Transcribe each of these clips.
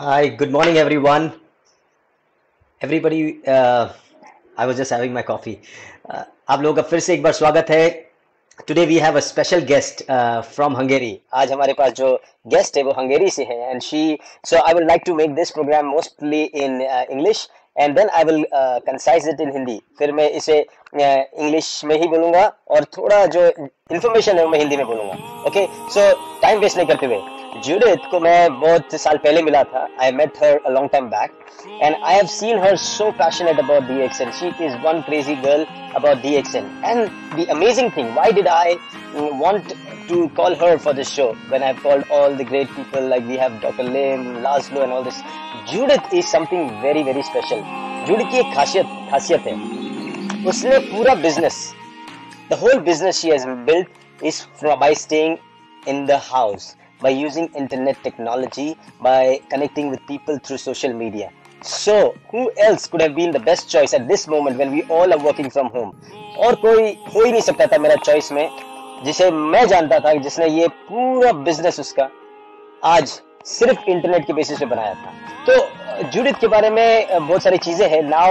Hi, good morning, everyone. Everybody, I was just having my coffee. आप लोगों का फिर से एक बार स्वागत है. Today we have a special guest from Hungary. आज हमारे पास जो guest है वो हंगेरी से है and so I would like to make this program mostly in English and then I will concise it in Hindi. फिर मैं इसे English में ही बोलूँगा और थोड़ा जो information है वो मैं हिंदी में बोलूँगा. Okay, so time waste नहीं करते हुए. जूडिथ को मैं बहुत साल पहले मिला था. I met her a long time back and I have seen her so passionate about DXN. She is one crazy girl about DXN. And the amazing thing, why did I want to call her for this show when I've called all the great people like we have Dr. Lim, Laszlo and all this? Judith is something very, very special. Judith की एक खासियत है. उसने पूरा business, the whole business she has built is by staying in the house, by using internet technology, by connecting with people through social media. So, who else could have been the best choice at this moment when we all are working from home? और कोई हो ही नहीं सकता था मेरा choice में, जिसे मैं जानता था, जिसने ये पूरा business उसका आज सिर्फ इंटरनेट के बेसिस पे बनाया था. तो जूडिथ के बारे में बहुत सारी चीजें हैं. Now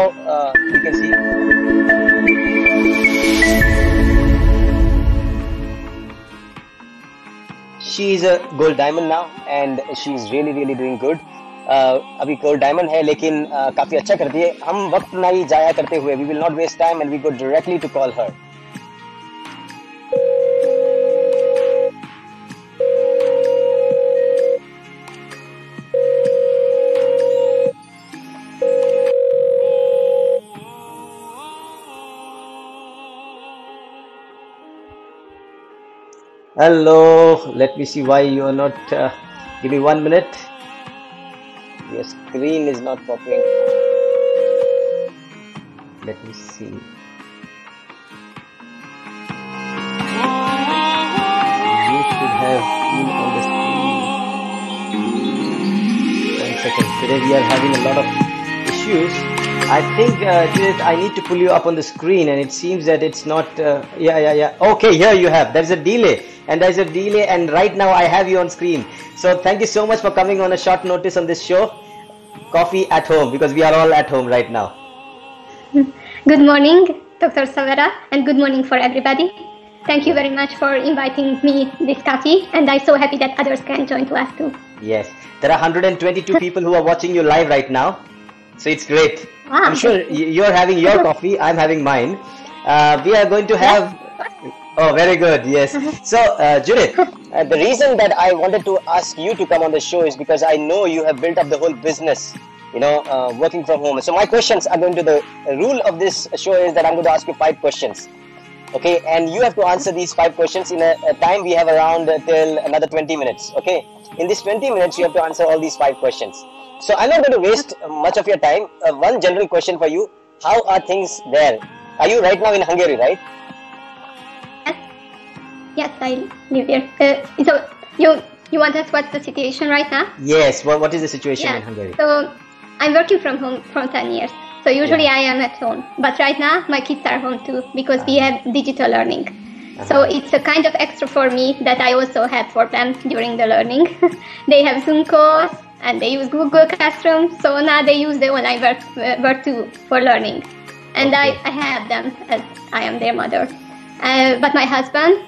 you can see. She is a gold diamond now and she is really doing good. अभी gold diamond है लेकिन काफी अच्छा करती है. हम वक्त नहीं जाया करते हुए, we will not waste time and we go directly to call her. Hello, let me see why you are not, give me 1 minute. Your screen is not popping. Let me see. You should have been on the screen. 1 second. Today we are having a lot of issues. I think, Judith, I need to pull you up on the screen and it seems that it's not, yeah. Okay, here you have. There's a delay. And there's a delay and right now I have you on screen. So thank you so much for coming on a short notice on this show. Coffee at home because we are all at home right now. Good morning, Dr. Savera, and good morning for everybody. Thank you very much for inviting me this coffee and I'm so happy that others can join to us too. Yes, there are 122 people who are watching you live right now. So it's great. Wow. I'm sure you're having your coffee, I'm having mine. We are going to have... Oh, very good. Yes. So, Judith, the reason that I wanted to ask you to come on the show is because I know you have built up the whole business, working from home. So my questions are going to the rule of this show is that I'm going to ask you 5 questions. Okay. And you have to answer these 5 questions in a time we have around till another 20 minutes. Okay. In this 20 minutes, you have to answer all these 5 questions. So I'm not going to waste much of your time. One general question for you. How are things there? Are you right now in Hungary, right? Yes, I live here. So you want to ask what's the situation right now? Yes. What is the situation in Hungary? So I'm working from home for 10 years. So usually I am at home, but right now my kids are home too because we have digital learning. So it's a kind of extra for me that I also have for them during the learning. They have Zoom calls and they use Google Classroom. So now they use the online work too for learning. And I have them as I am their mother. But my husband,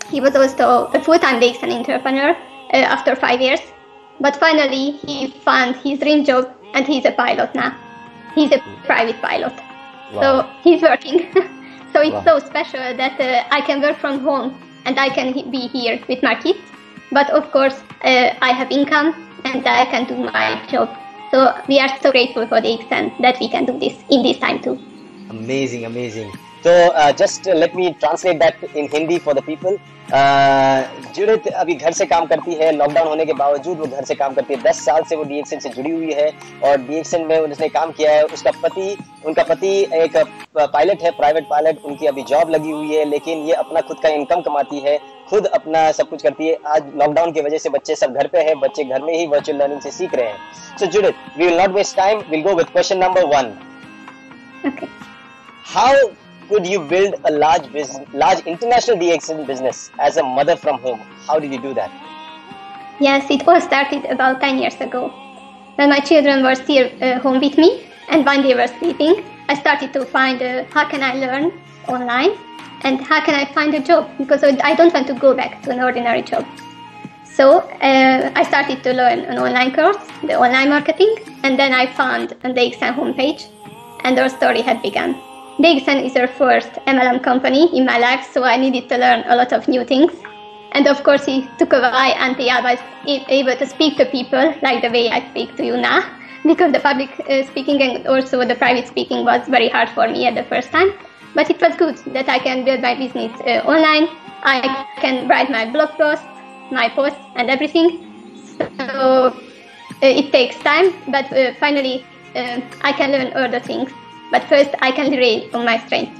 he was also a full-time DXN entrepreneur after 5 years. But finally, he found his dream job and he's a pilot now. He's a private pilot. Wow. So he's working. So it's so special that I can work from home and I can be here with my kids. But of course, I have income and I can do my job. So we are so grateful for DXN that we can do this in this time too. Amazing, amazing. So just let me translate that in Hindi for the people. Judith अभी घर से काम करती है. Lockdown होने के बावजूद वो घर से काम करती है. 10 साल से वो DXN से जुड़ी हुई है और DXN में उसने काम किया है. उनका पति एक पायलट है, प्राइवेट पायलट. उनकी अभी जॉब लगी हुई है लेकिन ये अपना खुद का इनकम कमाती है, खुद अपना सब कुछ करती है. आज लॉकडाउन की वजह से बच्चे सब घर पे हैं, बच्चे घर में ही वर्चुअल लर्निंग से सीख रहे हैं. So Judith, we will not waste time. We'll go with question number 1. Okay. How could you build a large international DXN business as a mother from home? How did you do that? Yes, it all started about 10 years ago. when my children were still home with me and when they were sleeping, I started to find how can I learn online and how can I find a job, because I don't want to go back to an ordinary job. So I started to learn an online course, the online marketing, and then I found a DXN homepage, and our story had begun. DXN is our first MLM company in my life, so I needed to learn a lot of new things. And of course, it took a while until I was able to speak to people like the way I speak to you now, because the public speaking and also the private speaking was very hard for me at the first time. But it was good that I can build my business online. I can write my blog posts, my posts and everything. So it takes time, but finally I can learn other things. But first I can rely on my strength.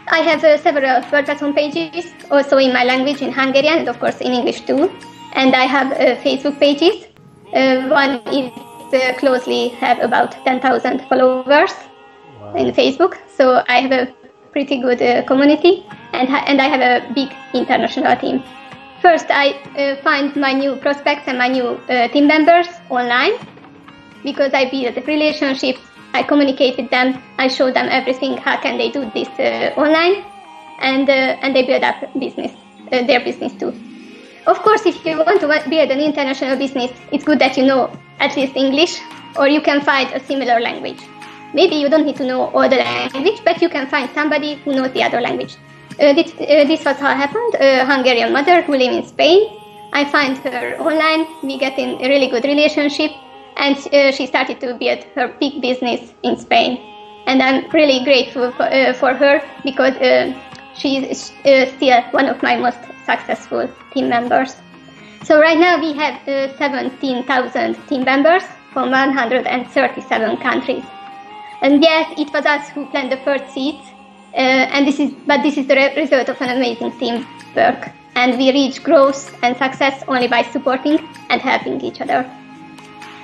I have several WordPress homepages, also in my language, in Hungarian, and of course in English too. And I have Facebook pages. One is closely have about 10,000 followers in Facebook. So I have a pretty good community, and I have a big international team. First, I find my new prospects and my new team members online, because I build relationships. I communicate with them. I show them everything. How can they do this online, and they build up business, their business too. Of course, if you want to build an international business, it's good that you know at least English, or you can find a similar language. Maybe you don't need to know all the language, but you can find somebody who knows the other language. This was how happened. A Hungarian mother who lives in Spain. I find her online. We get in a really good relationship. And she started to build her big business in Spain. And I'm really grateful for her, because she is still one of my most successful team members. So right now we have 17,000 team members from 137 countries. And yes, it was us who planted the first seeds, but this is the result of an amazing teamwork. And we reach growth and success only by supporting and helping each other.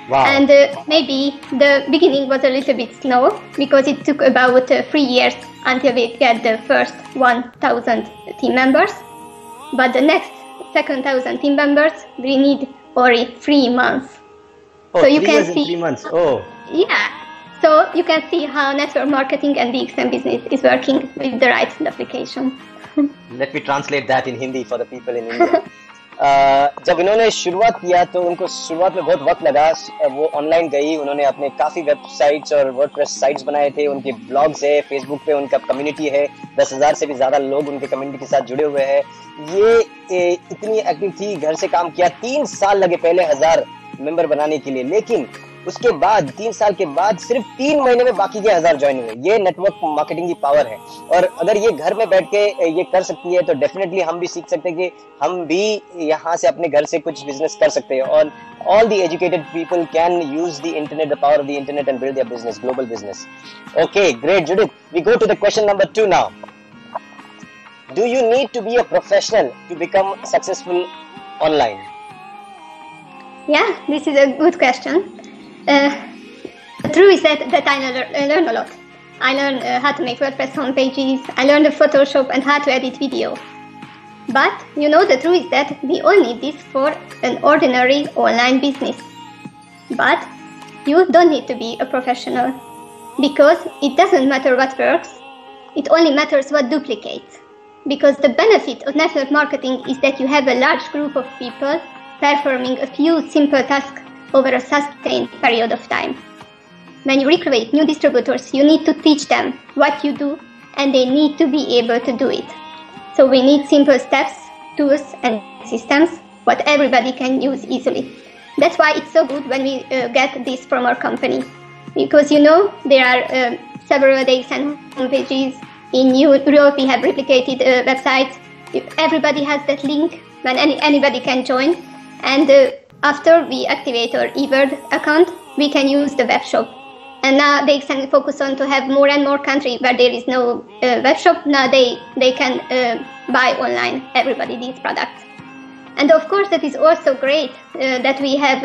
Wow. And maybe the beginning was a little bit slow, because it took about 3 years until we get the first 1,000 team members. But the next 2,000 team members, we need only 3 months. Oh, so you can see 3 months. Oh. Yeah. So you can see how network marketing and DXN business is working with the right application. Let me translate that in Hindi for the people in India. जब इन्होंने शुरुआत किया तो उनको शुरुआत में बहुत वक्त लगा. वो ऑनलाइन गई, उन्होंने अपने काफ़ी वेबसाइट्स और वर्डप्रेस साइट्स बनाए थे, उनके ब्लॉग्स है, फेसबुक पे उनका कम्युनिटी है, 10,000 से भी ज़्यादा लोग उनके कम्युनिटी के साथ जुड़े हुए हैं. ये इतनी एक्टिव थी, घर से काम किया. 3 साल लगे पहले 1000 मेंबर बनाने के लिए, लेकिन उसके बाद 3 साल के बाद सिर्फ 3 महीने में बाकी के 1000 ज्वाइन हुए. ये नेटवर्क मार्केटिंग की पावर है. और अगर ये घर में बैठ के ये कर सकती है तो डेफिनेटली हम भी सीख सकते हैं कि हम भी यहाँ से अपने घर से कुछ बिजनेस कर सकते हैं. और all the educated people can use the internet, the power of the internet, and build their business, global business. Okay, great, Judith. We go to the question number 2 now. Do you need to be a professional to become successful online? Yeah, this is a good question. The truth is that I learn a lot. I learned how to make WordPress homepages. I learned Photoshop and how to edit video. But you know, the truth is that we all need this for an ordinary online business. But you don't need to be a professional, because it doesn't matter what works. It only matters what duplicates. Because the benefit of network marketing is that you have a large group of people performing a few simple tasks over a sustained period of time. When you recruit new distributors, you need to teach them what you do, and they need to be able to do it. So we need simple steps, tools and systems, what everybody can use easily. That's why it's so good when we get this from our company. Because you know, there are several DXN homepages. In Europe we have replicated websites. Everybody has that link when anybody can join. And after we activate our eBird account, we can use the web shop. And now they can focus on to have more and more countries where there is no web shop. Now they can buy online, everybody, these products. And of course, that is also great that we have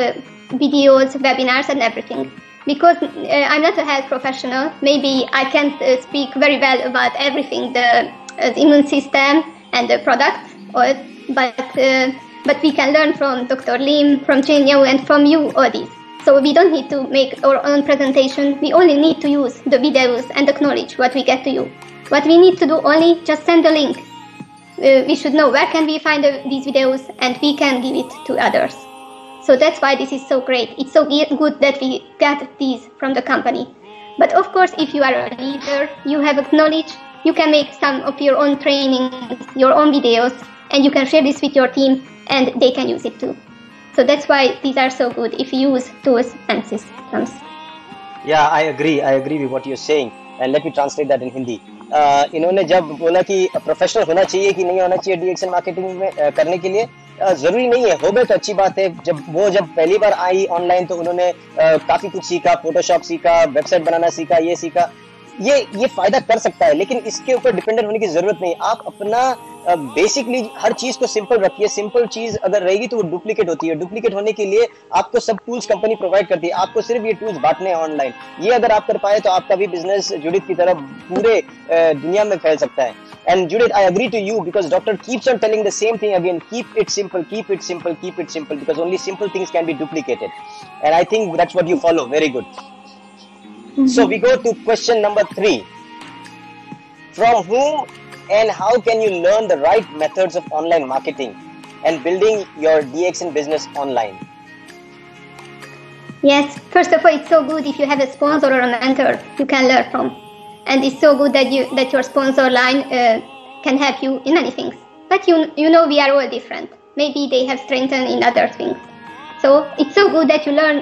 videos, webinars and everything. Because I'm not a health professional, maybe I can't speak very well about everything, the immune system and the products, but we can learn from Dr. Lim, from Jane Yao, and from you, all these. So we don't need to make our own presentation. We only need to use the videos and acknowledge what we get to you. What we need to do only just send a link. We should know where can we find these videos, and we can give it to others. So that's why this is so great. It's so good that we get these from the company. But of course, if you are a leader, you have acknowledged, you can make some of your own trainings, your own videos, and you can share this with your team, and they can use it too. So that's why these are so good if you use tools and systems. Yeah, I agree with what you're saying. And let me translate that in Hindi. इन्होंने जब बोला कि professional होना चाहिए कि नहीं होना चाहिए डीएक्सएन मार्केटिंग में करने के लिए, जरूरी नहीं है, हो गए तो अच्छी बात है. जब पहली बार आई ऑनलाइन तो उन्होंने काफी कुछ सीखा, फोटोशॉप सीखा, वेबसाइट बनाना सीखा, ये सीखा. ये फायदा कर सकता है, लेकिन इसके ऊपर डिपेंडेंट होने की जरूरत नहीं. आप अपना बेसिकली हर चीज को सिंपल रखिए. सिंपल चीज अगर रहेगी तो वो डुप्लीकेट होती है. डुप्लीकेट होने के लिए आपको सब टूल्स कंपनी प्रोवाइड करती है, आपको सिर्फ ये टूल्स बांटने हैं ऑनलाइन. ये अगर आप कर पाए तो आपका भी बिजनेस जुडित की तरह पूरे दुनिया में फैल सकता है. And Judith, I agree to you because doctor keeps on telling the same thing again. Keep it simple, keep it simple, keep it simple, because only simple things can be duplicated. And I think that's what you follow. Very good. So we go to question number 3. From whom and how can you learn the right methods of online marketing and building your DXN business online? Yes, first of all, it's so good if you have a sponsor or a mentor you can learn from. And it's so good that your sponsor line can help you in many things. But you know we are all different. Maybe they have strengths in other things. So it's so good that you learn,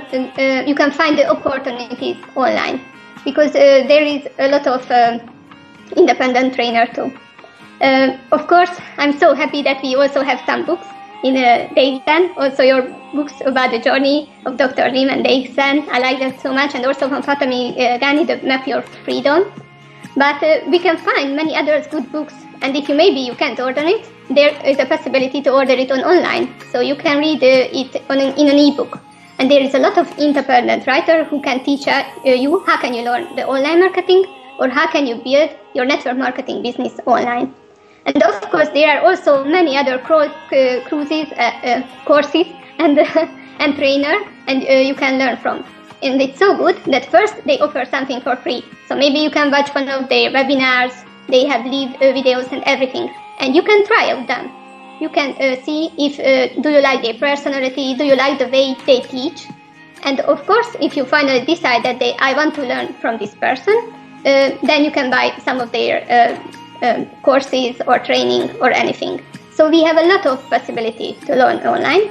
you can find the opportunities online, because there is a lot of independent trainer too. Of course, I'm so happy that we also have some books in DXN, also your books about the journey of Dr. Rim and DXN. I like that so much, and also from Fatami Ghani, the Map Your Freedom. But we can find many other good books, and if maybe you can't order it, there is a possibility to order it online, so you can read it in an ebook. And there is a lot of independent writers who can teach you how can you learn the online marketing, or how can you build your network marketing business online. And of course, there are also many other courses and trainer, and you can learn from. And it's so good that first they offer something for free. So maybe you can watch one of their webinars. They have live videos and everything, and you can try out them. You can see if do you like their personality, do you like the way they teach, and of course, if you finally decide that I want to learn from this person, then you can buy some of their courses or training or anything. So we have a lot of possibility to learn online,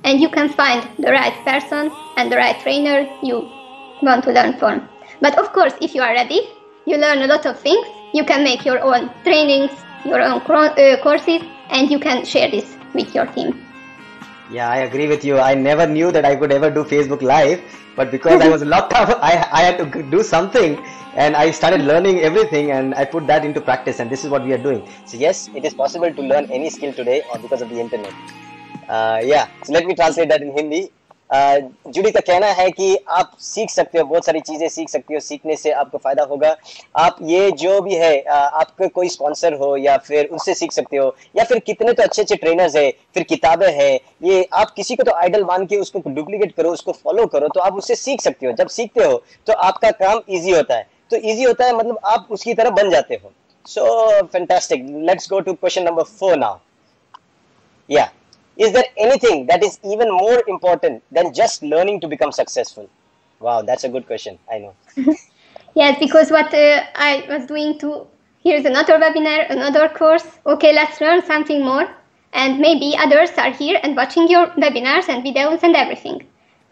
and you can find the right person and the right trainer you want to learn from. But of course, if you are ready, you learn a lot of things. You can make your own trainings, your own courses, and you can share this with your team. Yeah, I agree with you. I never knew that I could ever do Facebook Live, but because I was locked up, I had to do something, and I started learning everything, and I put that into practice, and this is what we are doing. So yes, it is possible to learn any skill today because of the internet. Yeah, so let me translate that in Hindi. Judy का कहना है कि आप सीख सकते हो, बहुत सारी चीजें सीख सकते हो, सीखने से आपको फायदा होगा. आप ये जो भी है, आपके कोई स्पॉन्सर हो या फिर उससे सीख सकते हो, या फिर कितने तो अच्छे अच्छे ट्रेनर्स है, फिर किताबें हैं, ये आप किसी को तो आइडल मान के उसको डुप्लीकेट करो, उसको फॉलो करो, तो आप उससे सीख सकते हो. जब सीखते हो तो आपका काम ईजी होता है, तो ईजी होता है मतलब आप उसकी तरह बन जाते हो. So fantastic. Let's go to question number 4 now. Yeah, is there anything that is even more important than just learning to become successful? Wow, that's a good question. I know. Yes, because what I was doing too, here's another webinar, another course. Okay, let's learn something more. And maybe others are here and watching your webinars and videos and everything.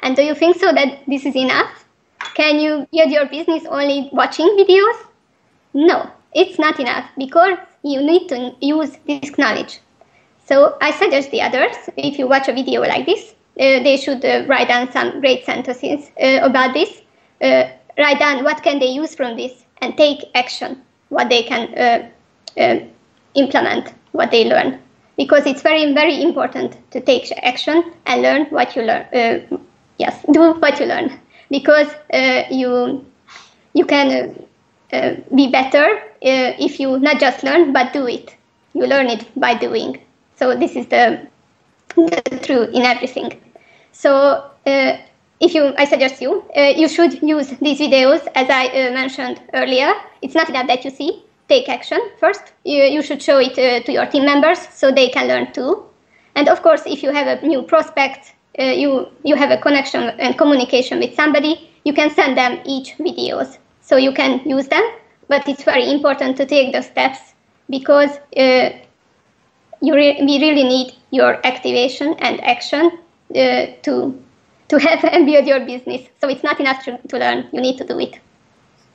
And do you think so that this is enough? Can you build your business only watching videos? No, it's not enough, because you need to use this knowledge. So I suggest the others, if you watch a video like this, they should write down some great sentences about this. Write down what can they use from this and take action, what they can implement, what they learn. Because it's very, very important to take action and learn what you learn. Yes, do what you learn. Because you can be better if you not just learn, but do it. You learn it by doing. So this is the truth in everything. So I suggest you should use these videos as I mentioned earlier. It's not that you see. Take action first. You should show it to your team members so they can learn too. And of course, if you have a new prospect, you have a connection and communication with somebody, you can send them each videos so you can use them. But it's very important to take those steps because we really need your activation and action to have and build your business. So it's not enough to learn. You need to do it.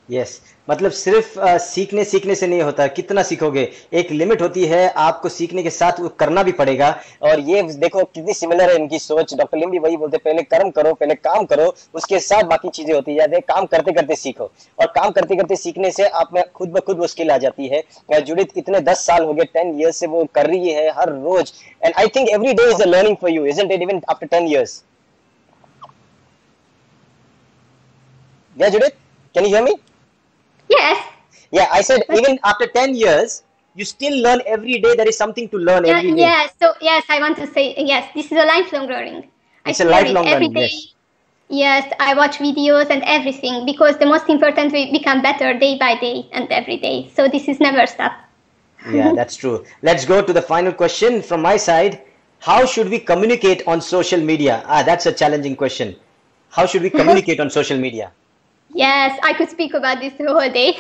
Yes, मतलब सिर्फ सीखने से नहीं होता, कितना सीखोगे, एक limit होती है, आपको सीखने के साथ वो करना भी पड़ेगा। और ये देखो कितनी सिमिलर है इनकी सोच। डॉक्टर लिम भी वही बोलते हैं, पहले कर्म करो, पहले काम करो, उसके साथ बाकी चीजें होती जाती है। काम करते करते सीखो, और काम करते करते सीखने से आप में खुद ब खुद वो स्किल आ जाती है। जुडित इतने 10 साल हो गए, 10 years से वो कर रही है हर रोज। And I think every day is a learning for you, isn't it, even after 10 years? Yeah, Judith, can you hear me? Yes. Yeah, I said even after 10 years, you still learn every day. There is something to learn every day. Yeah, so yes, I want to say, yes, this is a lifelong learning. It's a lifelong learning, yes. Yes, I watch videos and everything because the most important, we become better day by day and every day. So this is never stop. Yeah, that's true. Let's go to the final question from my side. How should we communicate on social media? That's a challenging question. How should we communicate on social media? Yes, I could speak about this the whole day,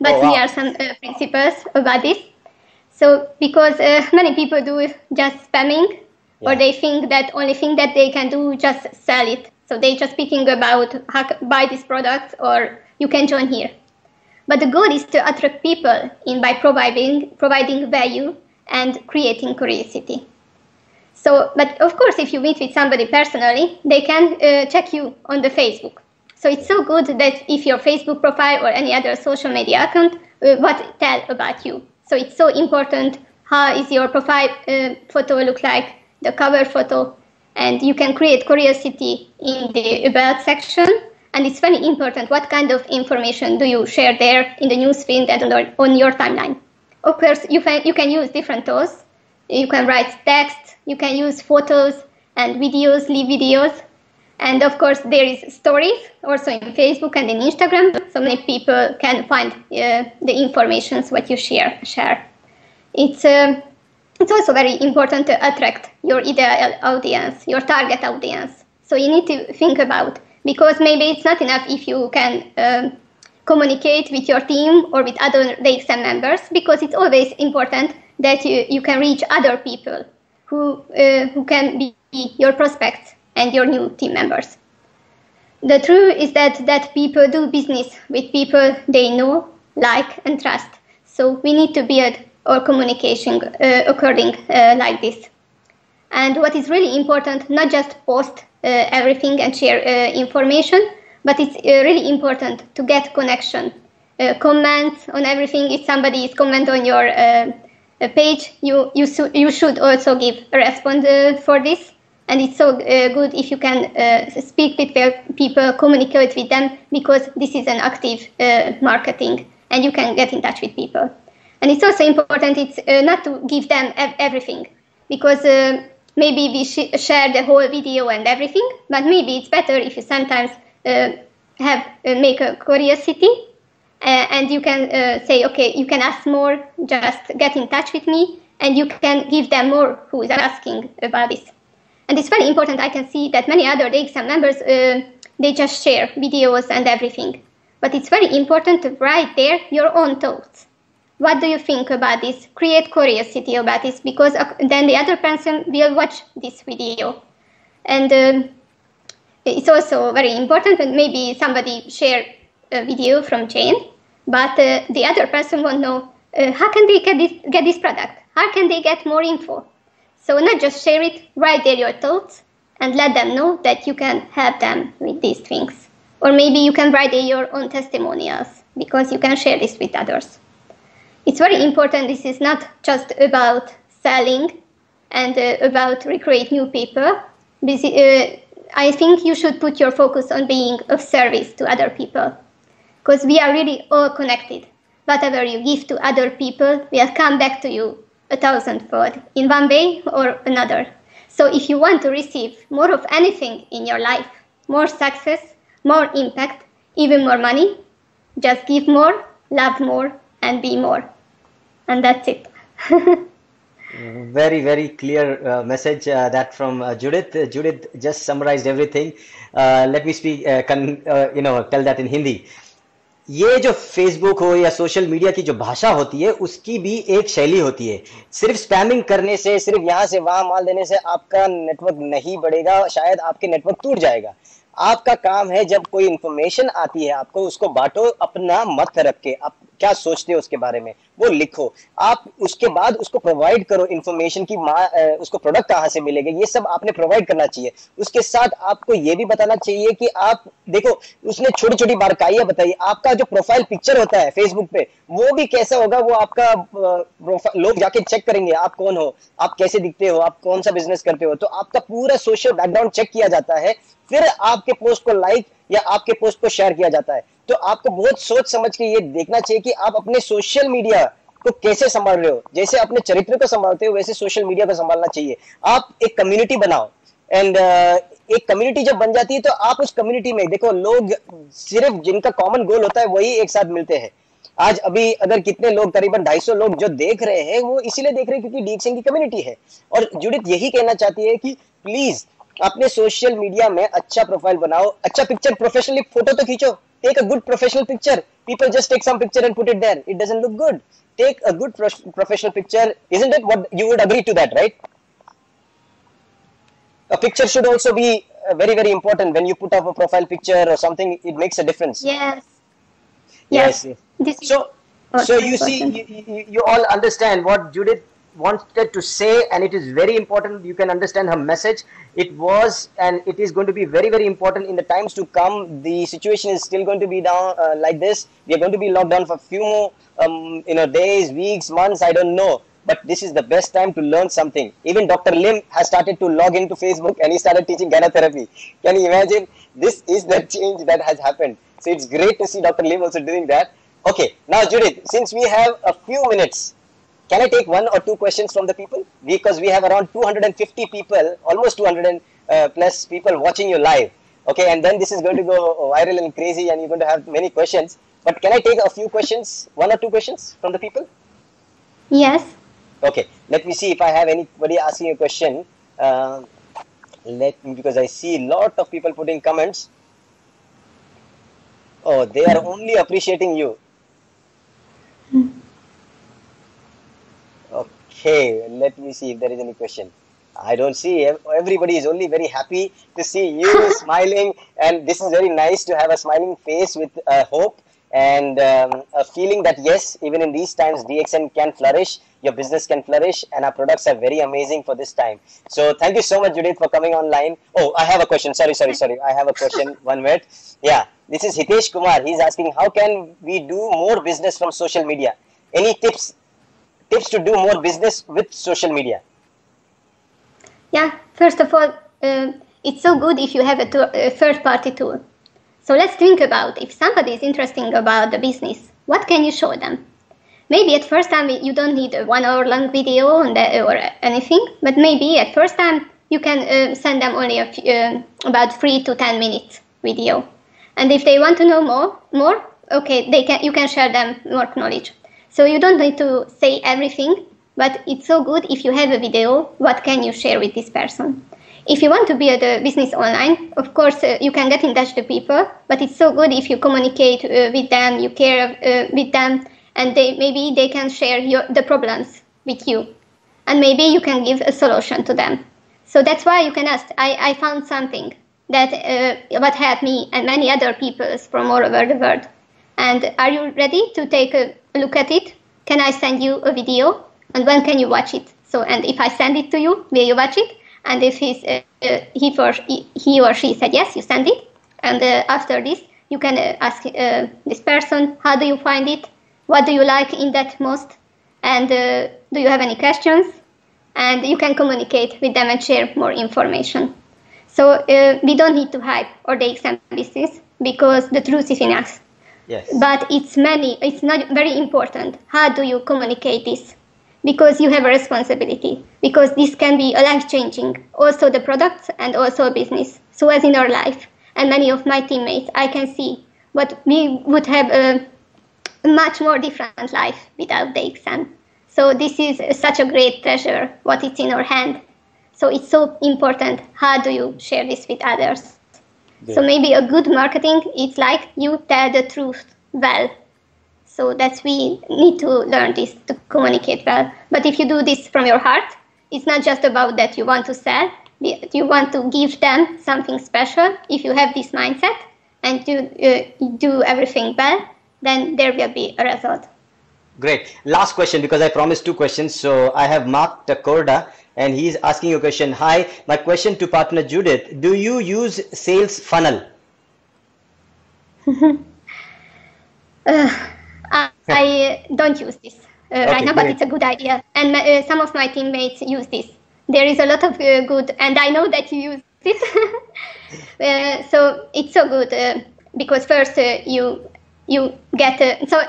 but here are some principles about this. So, because many people do just spamming, or they think that only thing that they can do just sell it. So they just speaking about how to buy this product or you can join here. But the goal is to attract people by providing value and creating curiosity. So, but of course, if you meet with somebody personally, they can check you on the Facebook. So it's so good that if your Facebook profile or any other social media account, what tell about you. So it's so important how is your profile photo look like, the cover photo, and you can create curiosity in the about section. And it's very important what kind of information do you share there in the newsfeed and on your timeline. Of course, you can use different tools. You can write text, you can use photos and videos, live videos. And of course, there is stories also in Facebook and in Instagram. So many people can find the information what you share. It's also very important to attract your ideal audience, your target audience. So you need to think about, because maybe it's not enough if you can communicate with your team or with other DXN members, because it's always important that you can reach other people who can be your prospects and your new team members. The truth is that people do business with people they know, like, and trust. So we need to build our communication according like this. And what is really important, not just post everything and share information, but it's really important to get connection. Comments on everything. If somebody is comment on your page, you should also give a response for this. And it's so good if you can speak with people, communicate with them, because this is an active marketing and you can get in touch with people. And it's also important, it's not to give them everything, because maybe we share the whole video and everything, but maybe it's better if you sometimes make a curiosity and you can say, okay, you can ask more, just get in touch with me, and you can give them more who is asking about this. And it's very important. I can see that many other DXN members, they just share videos and everything. But it's very important to write there your own thoughts. What do you think about this? Create curiosity about this, because then the other person will watch this video. And it's also very important that maybe somebody share a video from Jane, but the other person won't know how can they get this product? How can they get more info? So not just share it, write there your thoughts and let them know that you can help them with these things. Or maybe you can write there your own testimonials, because you can share this with others. It's very important. This is not just about selling and about recruit new people. I think you should put your focus on being of service to other people, because we are really all connected. Whatever you give to other people will come back to you 1,000-fold in one way or another. So if you want to receive more of anything in your life, more success, more impact, even more money. Just give more, love more, and be more. And that's it. Very, very clear message that from Judith. Judith just summarized everything. Let me speak, tell that in Hindi. ये जो Facebook हो या social media की जो भाषा होती है उसकी भी एक शैली होती है। सिर्फ स्पैमिंग करने से, सिर्फ यहाँ से वहां माल देने से आपका नेटवर्क नहीं बढ़ेगा, शायद आपके नेटवर्क टूट जाएगा। आपका काम है जब कोई इंफॉर्मेशन आती है आपको उसको बांटो, अपना मत रख के, आप क्या सोचते हो उसके बारे में वो लिखो, आप उसके बाद उसको प्रोवाइड करो इंफॉर्मेशन की उसको प्रोडक्ट कहाँ से मिलेगा ये सब आपने प्रोवाइड करना चाहिए। उसके साथ आपको ये भी बताना चाहिए कि आप देखो उसने छोटी छोटी बारकाइयां बताई, आपका जो प्रोफाइल पिक्चर होता है फेसबुक पे वो भी कैसा होगा, वो आपका लोग जाके चेक करेंगे आप कौन हो, आप कैसे दिखते हो, आप कौन सा बिजनेस करते हो, तो आपका पूरा सोशल बैकग्राउंड चेक किया जाता है, फिर आपके पोस्ट को लाइक या आपके पोस्ट को शेयर किया जाता है। तो आपको बहुत सोच समझ के ये देखना चाहिए कि आप अपने सोशल मीडिया को कैसे संभाल रहे हो। जैसे अपने चरित्र को संभालते हो वैसे सोशल मीडिया को संभालना चाहिए। आप एक कम्युनिटी बनाओ एंड एक कम्युनिटी जब बन जाती है तो आप उस कम्युनिटी में देखो लोग सिर्फ जिनका कॉमन गोल होता है वही एक साथ मिलते हैं। आज अभी अगर कितने लोग, करीबन 250 लोग जो देख रहे हैं वो इसीलिए देख रहे हैं क्योंकि डीएक्सएन की कम्युनिटी है। और जुडित यही कहना चाहती है कि प्लीज अपने सोशल मीडिया में अच्छा प्रोफाइल बनाओ, अच्छा पिक्चर, प्रोफेशनली फोटो तो खींचो, take a good professional picture. People just take some picture and put it there, it doesn't look good. Take a good professional picture, isn't it? What you would agree to that, right? A picture should also be very, very important when you put up a profile picture or something. It makes a difference. Yes. So you see, you all understand what Judith wanted to say, and it is very important. You can understand her message. It was and it is going to be very, very important in the times to come. The situation is still going to be down like this. We are going to be locked down for a few more days, weeks, months, I don't know. But this is the best time to learn something. Even Dr. Lim has started to log into Facebook and he started teaching gynotherapy. Can you imagine? This is the change that has happened. So it's great to see Dr. Lim also doing that. Okay, now Judith, since we have a few minutes, can I take 1 or 2 questions from the people? Because we have around 250 people, almost 200 plus people watching you live. Okay, and then this is going to go viral and crazy and you're going to have many questions. But can I take a few questions, 1 or 2 questions from the people? Yes. Okay, let me see if I have anybody asking a question. Because I see a lot of people putting comments. Oh, they are only appreciating you. Okay, let me see if there is any question. I don't see. Everybody is only very happy to see you smiling, and this is very nice to have a smiling face with hope and a feeling that yes, even in these times, DXN can flourish, your business can flourish, and our products are very amazing for this time. So thank you so much, Judith, for coming online. Oh, I have a question. Sorry. I have a question. 1 minute. Yeah, this is Hitesh Kumar. He's asking, how can we do more business from social media? Any tips to do more business with social media? Yeah, first of all, it's so good if you have a third-party tool. So let's think about if somebody is interested about the business, what can you show them? Maybe at first time you don't need a 1 hour long video or anything, but maybe at first time you can send them only about 3 to 10 minutes video. And if they want to know more, okay, you can share them more knowledge. So you don't need to say everything, but it's so good if you have a video, what can you share with this person? If you want to build a business online, of course, you can get in touch with people, but it's so good if you communicate with them, you care with them, and maybe they can share the problems with you. And maybe you can give a solution to them. So that's why you can ask, I found something that what helped me and many other people from all over the world. And are you ready to take a look at it? Can I send you a video? And when can you watch it? So, and if I send it to you, will you watch it? And if he or she said yes, you send it. And after this, you can ask this person, how do you find it? What do you like in that most? And do you have any questions? And you can communicate with them and share more information. So we don't need to hype or DXN business because the truth is in us. Yes. But it's not very important. How do you communicate this? Because you have a responsibility, because this can be a life-changing, also the products and also business. So as in our life, and many of my teammates, I can see what we would have a much more different life without DXN. So this is such a great treasure, what it's in our hand. So it's so important. How do you share this with others? Yeah. So maybe a good marketing, it's like you tell the truth well. So that's we need to learn this to communicate well. But if you do this from your heart, it's not just about that you want to sell. You want to give them something special. If you have this mindset and you do everything well, then there will be a result. Great. Last question, because I promised 2 questions. So I have Mark Takorda, and he's asking you a question. Hi, my question to partner Judith. Do you use sales funnel? I don't use this right now, but it's a good idea. And some of my teammates use this. There is a lot of good, and I know that you use it. So it's so good because first you get so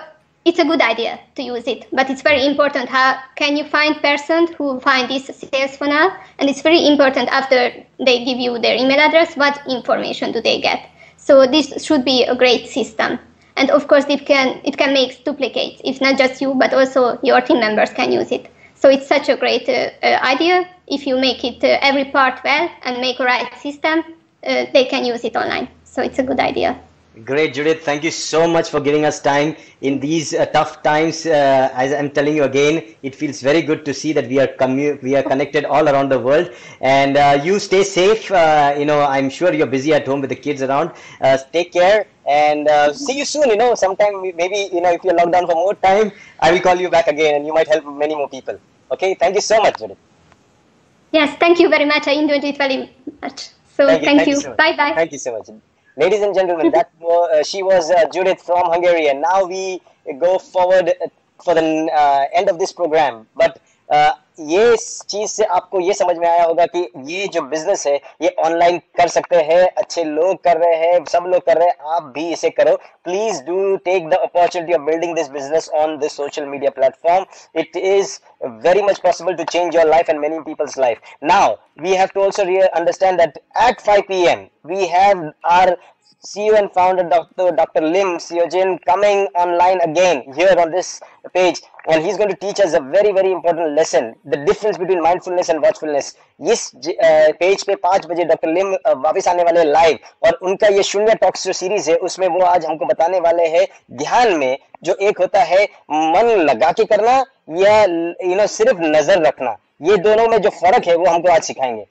it's a good idea to use it, but it's very important how can you find person who find this sales funnel, and it's very important after they give you their email address, what information do they get. So this should be a great system, and of course it can make duplicates. It's not just you, but also your team members can use it. So it's such a great idea. If you make it every part well and make a right system, they can use it online. So it's a good idea. Great, Judith. Thank you so much for giving us time in these tough times. As I'm telling you again, it feels very good to see that we are connected all around the world. And you stay safe. I'm sure you're busy at home with the kids around. Take care and see you soon. Sometime maybe if you're locked down for more time, I will call you back again, and you might help many more people. Okay. Thank you so much, Judith. Yes. Thank you very much. I enjoyed it very much. So thank you. So bye bye. Thank you so much. Ladies and gentlemen, she was Judith from Hungary, and now we go forward for the end of this program. But ये चीज से आपको ये समझ में आया होगा कि ये जो बिजनेस है ये ऑनलाइन कर सकते हैं, अच्छे लोग कर रहे हैं, सब लोग कर रहे हैं, आप भी इसे करो. Please do take the opportunity of building this business on this social media platform. It is very much possible to change your life and many people's life. Now we have to also understand that at 5 p.m. we have our CEO and founder Dr. ᴡဃᴛsዄ coming online again here on this page, and he's going to teach us a very very important lesson, the difference between mindfulness and watchfulness. इस page पे 5 बजे doctor लिम वापस आने वाले live, और उनका ये शून्य टॉक्स जो सीरीज है उसमें वो आज हमको बताने वाले हैं ध्यान में जो एक होता है मन लगा के करना या सिर्फ नजर रखना, ये दोनों में जो फर्क है वो हमको आज सिखाएंगे.